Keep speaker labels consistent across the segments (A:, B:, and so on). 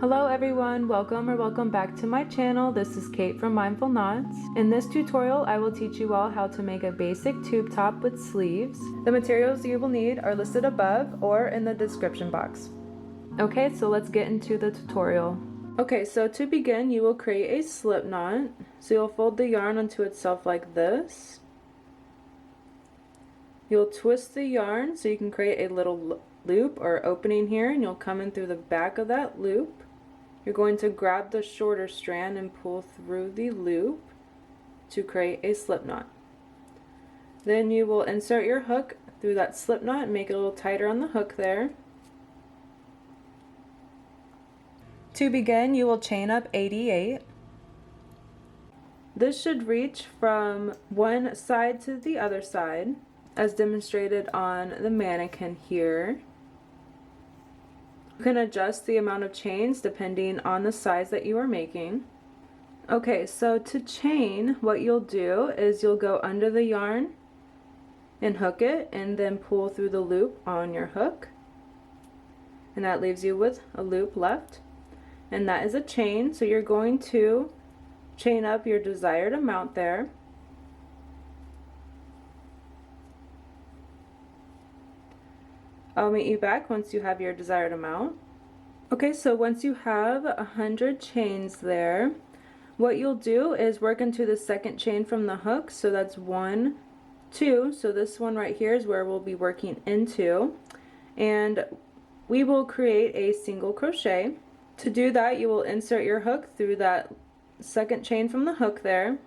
A: Hello everyone, welcome back to my channel. This is Kate from Mindful Knots. In this tutorial, I will teach you all how to make a basic tube top with sleeves. The materials you will need are listed above or in the description box. Okay, so let's get into the tutorial. Okay, so to begin, you will create a slip knot. So you'll fold the yarn onto itself like this. You'll twist the yarn so you can create a little loop or opening here, and you'll come in through the back of that loop. You're going to grab the shorter strand and pull through the loop to create a slip knot. Then you will insert your hook through that slip knot and make it a little tighter on the hook there. To begin, you will chain up 88. This should reach from one side to the other side, as demonstrated on the mannequin here. You can adjust the amount of chains depending on the size that you are making. Okay, so to chain, what you'll do is you'll go under the yarn and hook it and then pull through the loop on your hook. And that leaves you with a loop left. And that is a chain, so you're going to chain up your desired amount there. I'll meet you back once you have your desired amount. Okay, so once you have 100 chains there, what you'll do is work into the second chain from the hook. So that's 1, 2. So this one right here is where we'll be working into. And we will create a single crochet. To do that, you will insert your hook through that second chain from the hook there.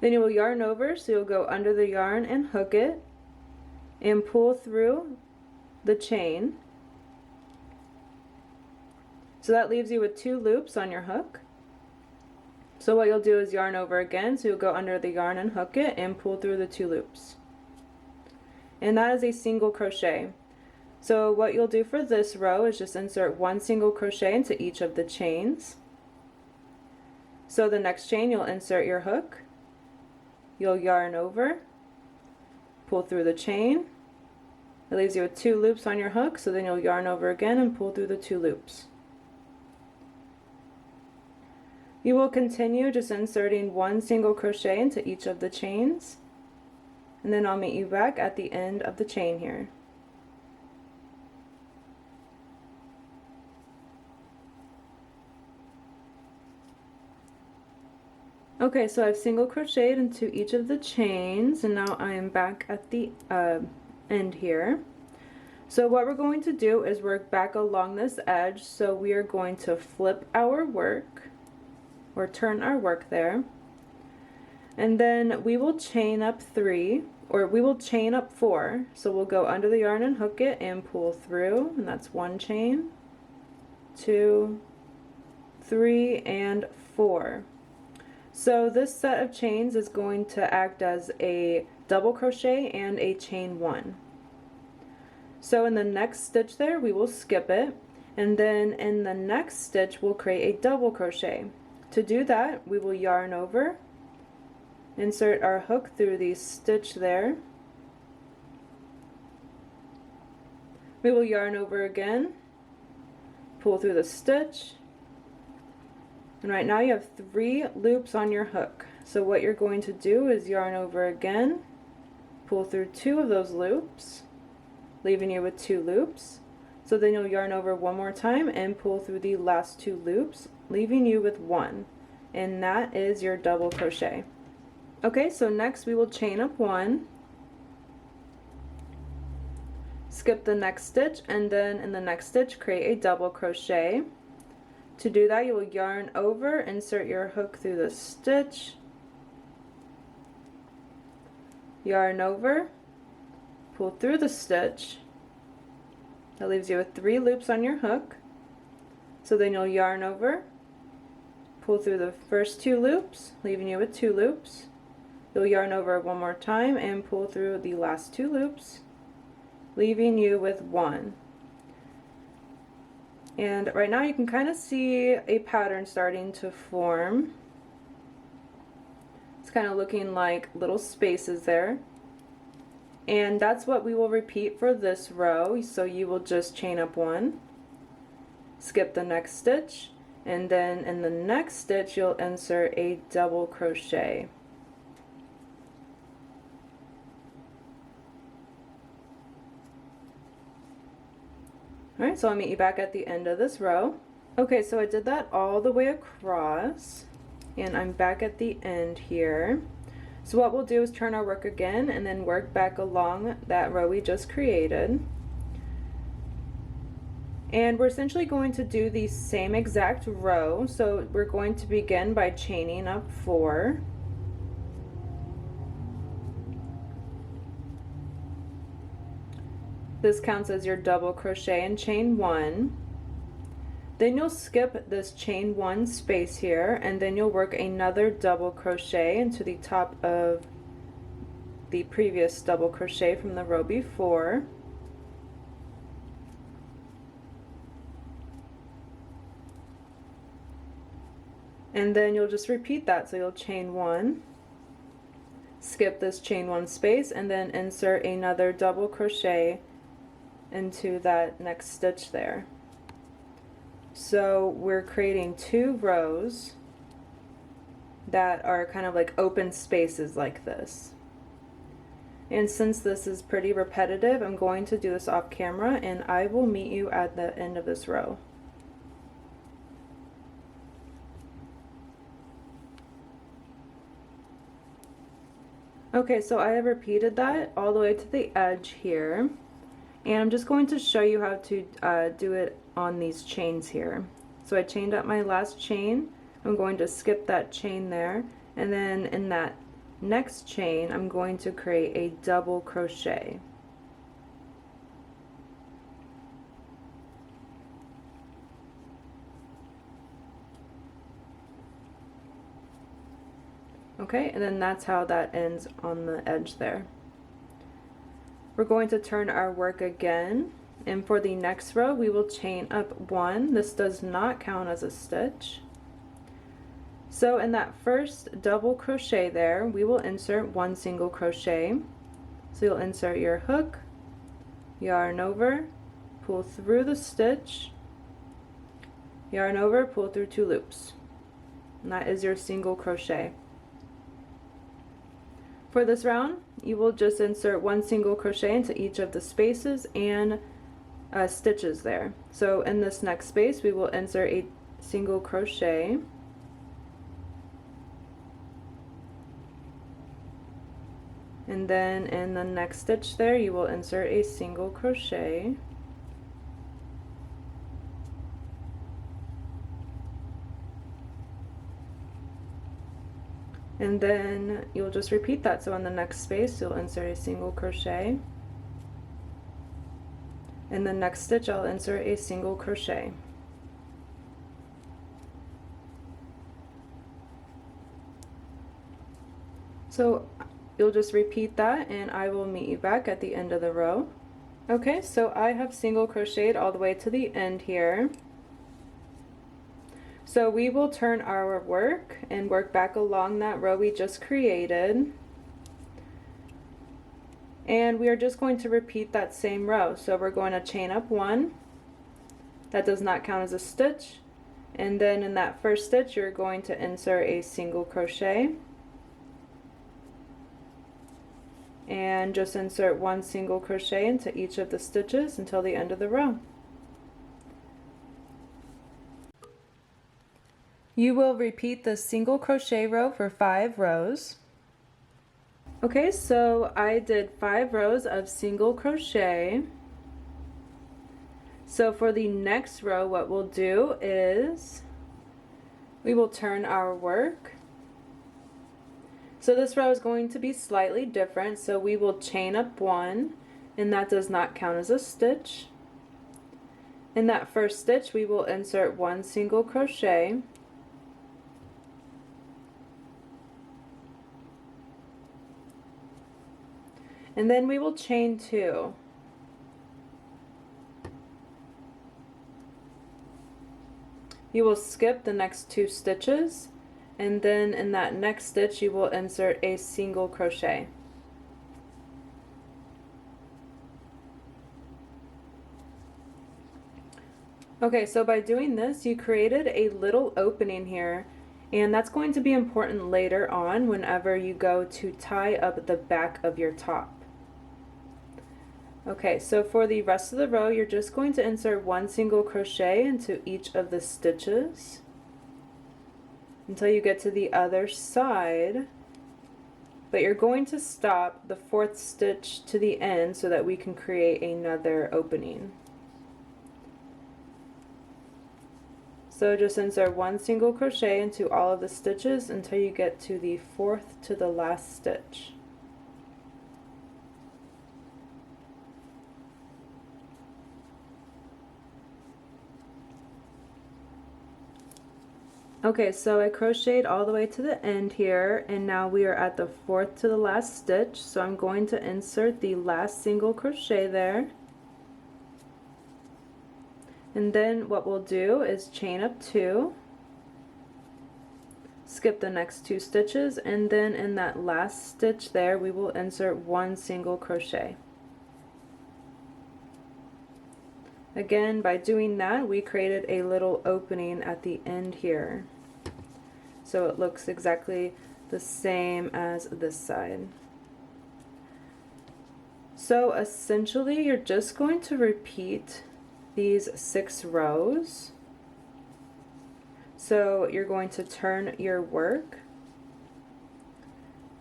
A: Then you will yarn over, so you'll go under the yarn and hook it and pull through the chain. So that leaves you with 2 loops on your hook. So what you'll do is yarn over again, so you'll go under the yarn and hook it and pull through the 2 loops. And that is a single crochet. So what you'll do for this row is just insert 1 single crochet into each of the chains. So the next chain, you'll insert your hook, you'll yarn over, pull through the chain. It leaves you with 2 loops on your hook, so then you'll yarn over again and pull through the 2 loops. You will continue just inserting 1 single crochet into each of the chains, and then I'll meet you back at the end of the chain here. Okay, so I've single crocheted into each of the chains, and now I am back at the end here. So what we're going to do is work back along this edge. So we are going to flip our work, or turn our work there, and then we will chain up 3, or we will chain up 4. So we'll go under the yarn and hook it and pull through, and that's 1 chain, 2, 3, and 4. So this set of chains is going to act as a double crochet and a chain 1. So in the next stitch there, we will skip it, and then in the next stitch we'll create a double crochet. To do that, we will yarn over, insert our hook through the stitch there. We will yarn over again, pull through the stitch. And right now you have 3 loops on your hook. So what you're going to do is yarn over again, pull through 2 of those loops, leaving you with 2 loops. So then you'll yarn over one more time and pull through the last 2 loops, leaving you with 1. And that is your double crochet. Okay, so next we will chain up 1, skip the next stitch, and then in the next stitch create a double crochet. To do that, you will yarn over, insert your hook through the stitch, yarn over, pull through the stitch. That leaves you with 3 loops on your hook. So then you'll yarn over, pull through the first 2 loops, leaving you with 2 loops. You'll yarn over one more time and pull through the last 2 loops, leaving you with 1. And right now you can kind of see a pattern starting to form. It's kind of looking like little spaces there. And that's what we will repeat for this row. So you will just chain up 1, skip the next stitch, and then in the next stitch you'll insert a double crochet. Alright, so I'll meet you back at the end of this row. Okay, so I did that all the way across, and I'm back at the end here. So what we'll do is turn our work again and then work back along that row we just created. And we're essentially going to do the same exact row, so we're going to begin by chaining up 4. This counts as your double crochet and chain 1. Then you'll skip this chain 1 space here, and then you'll work another double crochet into the top of the previous double crochet from the row before. And then you'll just repeat that, so you'll chain 1, skip this chain 1 space, and then insert another double crochet into that next stitch there. So we're creating 2 rows that are kind of like open spaces like this. And since this is pretty repetitive, I'm going to do this off camera, and I will meet you at the end of this row. Okay, so I have repeated that all the way to the edge here, and I'm just going to show you how to do it on these chains here. So I chained up my last chain. I'm going to skip that chain there, and then in that next chain I'm going to create a double crochet. Okay, and then that's how that ends on the edge there. We're going to turn our work again, and for the next row we will chain up 1. This does not count as a stitch. So in that first double crochet there, we will insert 1 single crochet. So you'll insert your hook, yarn over, pull through the stitch, yarn over, pull through 2 loops. And that is your single crochet. For this round, you will just insert 1 single crochet into each of the spaces and stitches there. So in this next space, we will insert a single crochet. And then in the next stitch there, you will insert a single crochet. And then you'll just repeat that. So in the next space you'll insert a single crochet. In the next stitch I'll insert a single crochet. So you'll just repeat that, and I will meet you back at the end of the row. Okay, so I have single crocheted all the way to the end here. So we will turn our work and work back along that row we just created. And we are just going to repeat that same row. So we're going to chain up 1. That does not count as a stitch. And then in that first stitch you're going to insert a single crochet. And just insert 1 single crochet into each of the stitches until the end of the row. You will repeat the single crochet row for 5 rows. Okay, so I did 5 rows of single crochet. So for the next row, what we'll do is we will turn our work. So this row is going to be slightly different, so we will chain up 1, and that does not count as a stitch. In that first stitch we will insert 1 single crochet. And then we will chain 2. You will skip the next 2 stitches, and then in that next stitch you will insert a single crochet. Okay, so by doing this, you created a little opening here, and that's going to be important later on whenever you go to tie up the back of your top. Okay, so for the rest of the row, you're just going to insert one single crochet into each of the stitches until you get to the other side, but you're going to stop the fourth stitch to the end so that we can create another opening. So just insert one single crochet into all of the stitches until you get to the fourth to the last stitch. Okay, so I crocheted all the way to the end here, and now we are at the fourth to the last stitch, so I'm going to insert the last single crochet there. And then what we'll do is chain up 2, skip the next 2 stitches, and then in that last stitch there we will insert one single crochet. Again, by doing that, we created a little opening at the end here, so it looks exactly the same as this side. So essentially you're just going to repeat these 6 rows. So you're going to turn your work,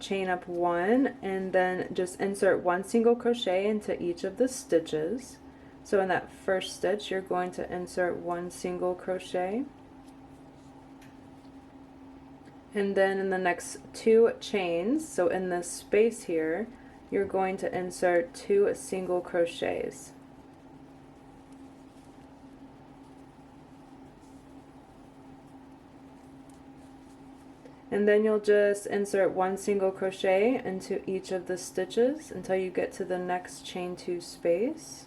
A: chain up 1, and then just insert one single crochet into each of the stitches. So in that first stitch you're going to insert one single crochet, and then in the next 2 chains, so in this space here, you're going to insert 2 single crochets. And then you'll just insert one single crochet into each of the stitches until you get to the next chain 2 space.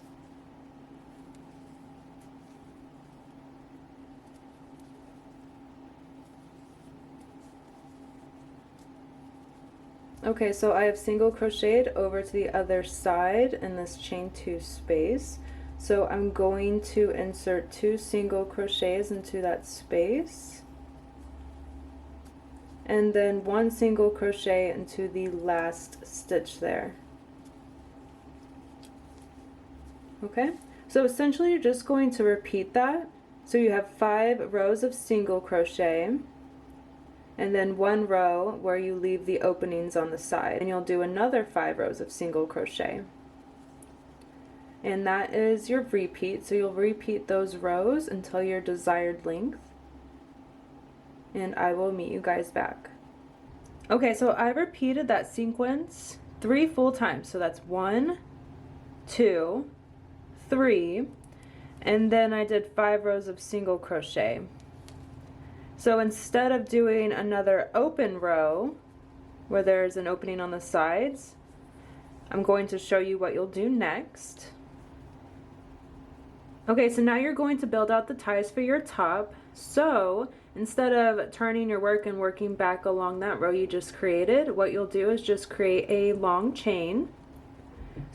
A: Okay, so I have single crocheted over to the other side in this chain 2 space. So I'm going to insert 2 single crochets into that space, and then one single crochet into the last stitch there. Okay, so essentially you're just going to repeat that. So you have 5 rows of single crochet, and then 1 row where you leave the openings on the side, and you'll do another 5 rows of single crochet. And that is your repeat, so you'll repeat those rows until your desired length, and I will meet you guys back. Okay, so I repeated that sequence 3 full times, so that's 1, 2, 3, and then I did 5 rows of single crochet. So instead of doing another open row where there's an opening on the sides, I'm going to show you what you'll do next. Okay, so now you're going to build out the ties for your top. So instead of turning your work and working back along that row you just created, what you'll do is just create a long chain.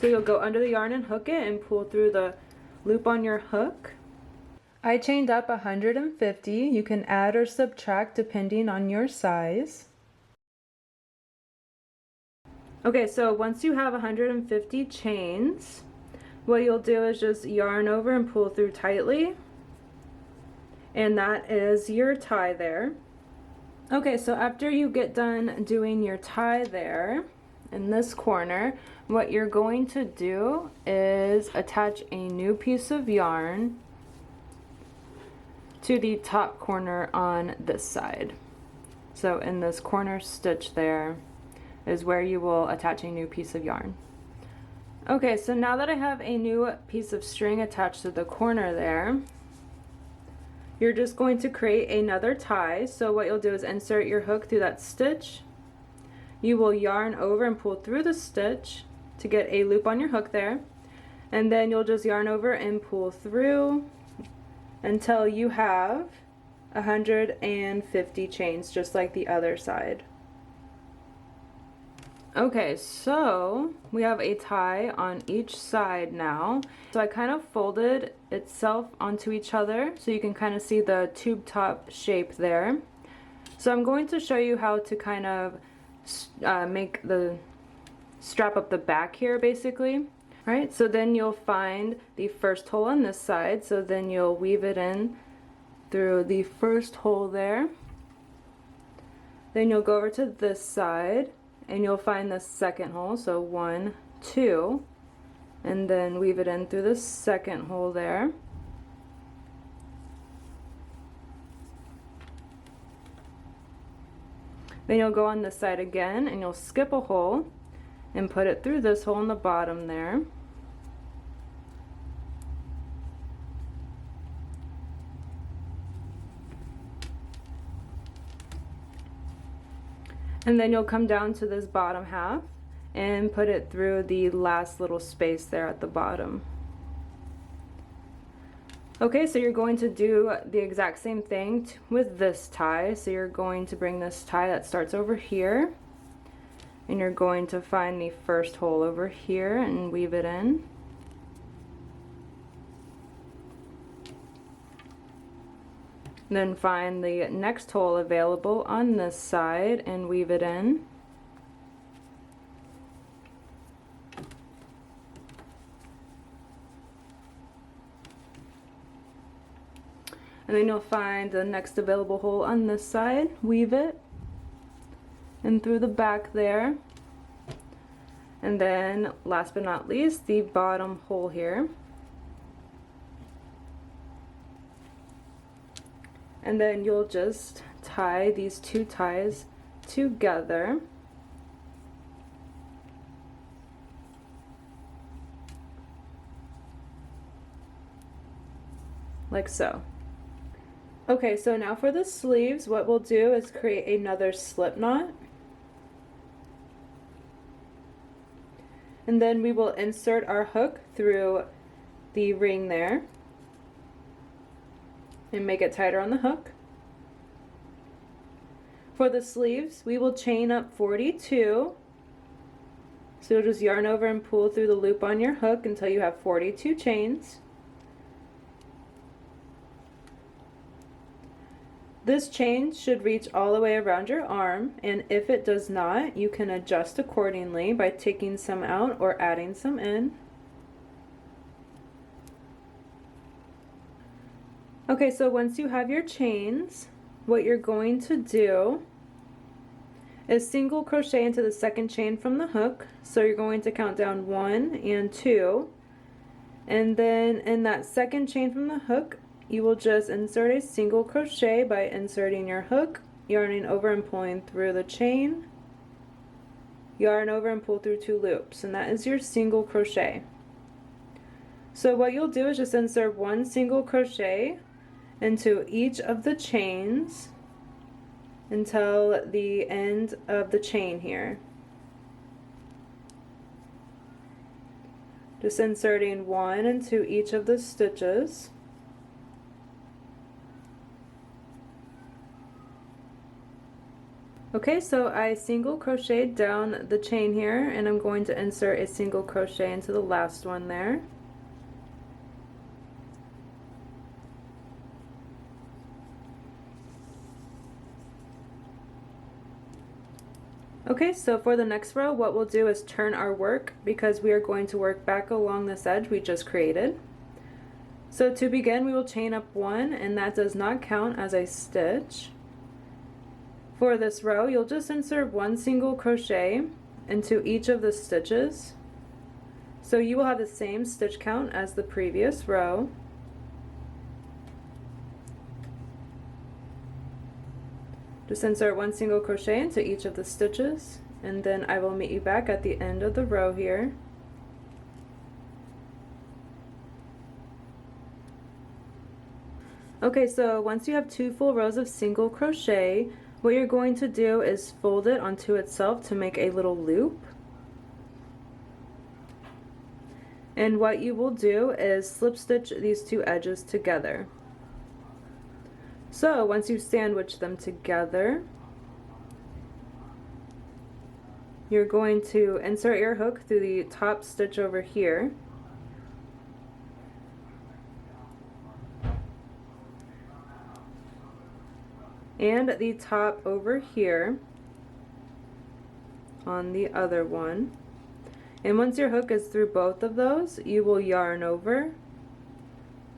A: So you'll go under the yarn and hook it and pull through the loop on your hook. I chained up 150. You can add or subtract depending on your size. Okay, so once you have 150 chains, what you'll do is just yarn over and pull through tightly, and that is your tie there. Okay, so after you get done doing your tie there in this corner, what you're going to do is attach a new piece of yarn to the top corner on this side. So in this corner stitch there is where you will attach a new piece of yarn. Okay, so now that I have a new piece of string attached to the corner there, you're just going to create another tie. So what you'll do is insert your hook through that stitch. You will yarn over and pull through the stitch to get a loop on your hook there, and then you'll just yarn over and pull through until you have 150 chains, just like the other side. Okay, so we have a tie on each side now. So I kind of folded itself onto each other so you can kind of see the tube top shape there. So I'm going to show you how to kind of strap up the back here basically. Right, so then you'll find the first hole on this side, so then you'll weave it in through the first hole there. Then you'll go over to this side and you'll find the second hole, so 1, 2, and then weave it in through the second hole there. Then you'll go on this side again and you'll skip a hole and put it through this hole in the bottom there. And then you'll come down to this bottom half and put it through the last little space there at the bottom. Okay, so you're going to do the exact same thing with this tie. So you're going to bring this tie that starts over here, and you're going to find the first hole over here and weave it in. Then find the next hole available on this side and weave it in. And then you'll find the next available hole on this side, weave it and through the back there, and then last but not least the bottom hole here, and then you'll just tie these two ties together like so. Okay, so now for the sleeves, what we'll do is create another slip knot. And then we will insert our hook through the ring there and make it tighter on the hook. For the sleeves, we will chain up 42. So you'll just yarn over and pull through the loop on your hook until you have 42 chains. This chain should reach all the way around your arm, and if it does not, you can adjust accordingly by taking some out or adding some in. Okay, so once you have your chains, what you're going to do is single crochet into the second chain from the hook. So you're going to count down 1 and 2, and then in that second chain from the hook, you will just insert a single crochet by inserting your hook, yarning over and pulling through the chain, yarn over and pull through 2 loops, and that is your single crochet. So what you'll do is just insert 1 single crochet into each of the chains until the end of the chain here. Just inserting 1 into each of the stitches. Okay, so I single crocheted down the chain here, and I'm going to insert a single crochet into the last one there. Okay, so for the next row, what we'll do is turn our work because we are going to work back along this edge we just created. So to begin, we will chain up 1, and that does not count as a stitch. For this row, you'll just insert 1 single crochet into each of the stitches. So you will have the same stitch count as the previous row. Just insert 1 single crochet into each of the stitches, and then I will meet you back at the end of the row here. Okay, so once you have 2 full rows of single crochet, what you're going to do is fold it onto itself to make a little loop. And what you will do is slip stitch these 2 edges together. So once you sandwich them together, you're going to insert your hook through the top stitch over here. and the top over here on the other one. And once your hook is through both of those, you will yarn over,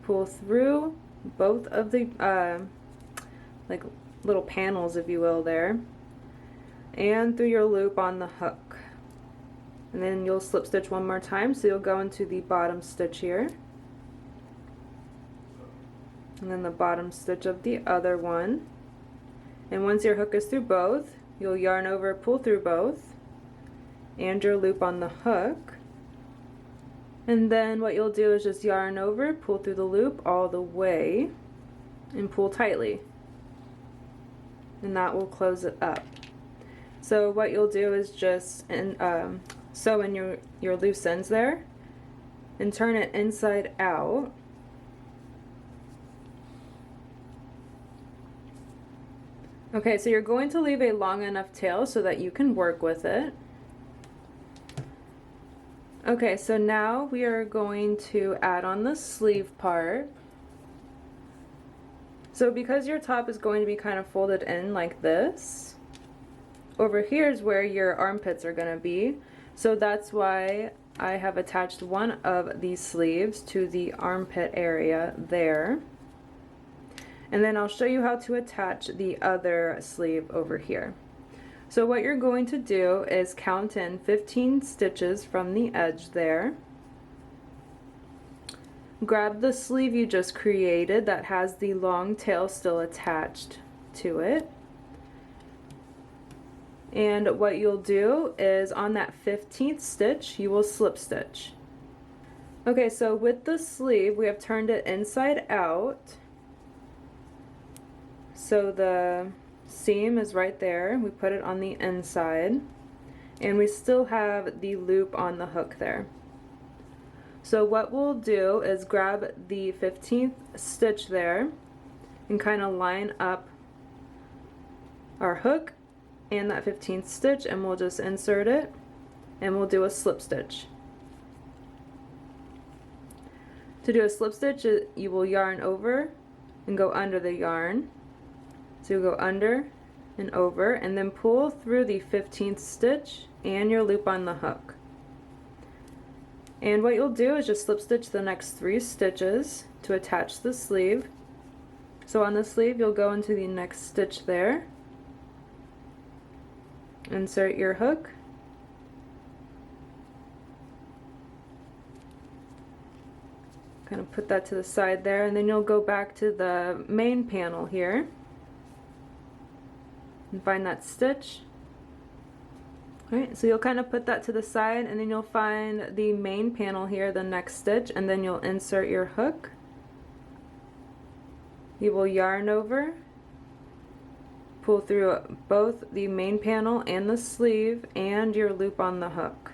A: pull through both of the like little panels, if you will, there, and through your loop on the hook. And then you'll slip stitch one more time, so you'll go into the bottom stitch here, and then the bottom stitch of the other one. And once your hook is through both, you'll yarn over, pull through both, and your loop on the hook. And then what you'll do is just yarn over, pull through the loop all the way, and pull tightly. And that will close it up. So what you'll do is just sew in your loose ends there, and turn it inside out. Okay, so you're going to leave a long enough tail so that you can work with it. Okay, so now we are going to add on the sleeve part. So because your top is going to be kind of folded in like this, over here is where your armpits are going to be. So that's why I have attached one of these sleeves to the armpit area there. And then I'll show you how to attach the other sleeve over here. So what you're going to do is count in 15 stitches from the edge there. Grab the sleeve you just created that has the long tail still attached to it. And what you'll do is on that 15th stitch, you will slip stitch. Okay, so with the sleeve, we have turned it inside out. So the seam is right there. We put it on the inside, and we still have the loop on the hook there. So what we'll do is grab the 15th stitch there and kind of line up our hook and that 15th stitch, and we'll just insert it, and we'll do a slip stitch. To do a slip stitch, you will yarn over and go under the yarn. So you'll go under and over, and then pull through the 15th stitch and your loop on the hook. And what you'll do is just slip stitch the next 3 stitches to attach the sleeve. So on the sleeve, you'll go into the next stitch there, insert your hook, kind of put that to the side there, and then you'll go back to the main panel here and find that stitch. Alright, so you'll kind of put that to the side, and then you'll find the main panel here, the next stitch, and then you'll insert your hook. You will yarn over, pull through both the main panel and the sleeve and your loop on the hook.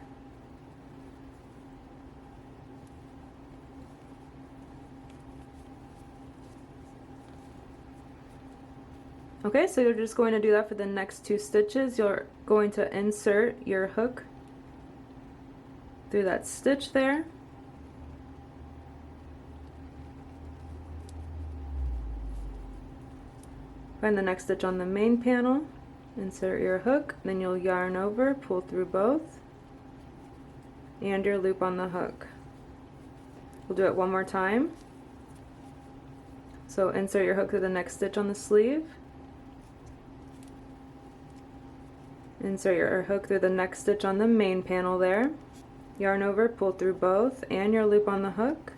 A: Okay, so you're just going to do that for the next 2 stitches. You're going to insert your hook through that stitch there. Find the next stitch on the main panel, insert your hook, then you'll yarn over, pull through both, and your loop on the hook. We'll do it one more time. So insert your hook through the next stitch on the sleeve, insert your hook through the next stitch on the main panel there, yarn over, pull through both, and your loop on the hook.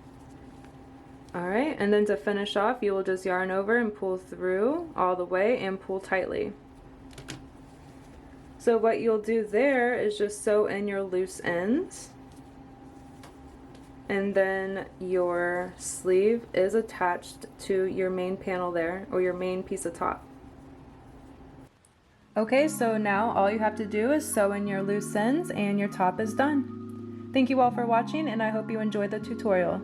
A: Alright, and then to finish off, you will just yarn over and pull through all the way and pull tightly. So what you'll do there is just sew in your loose ends, and then your sleeve is attached to your main panel there, or your main piece of top. Okay, so now all you have to do is sew in your loose ends and your top is done. Thank you all for watching, and I hope you enjoyed the tutorial.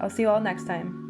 A: I'll see you all next time.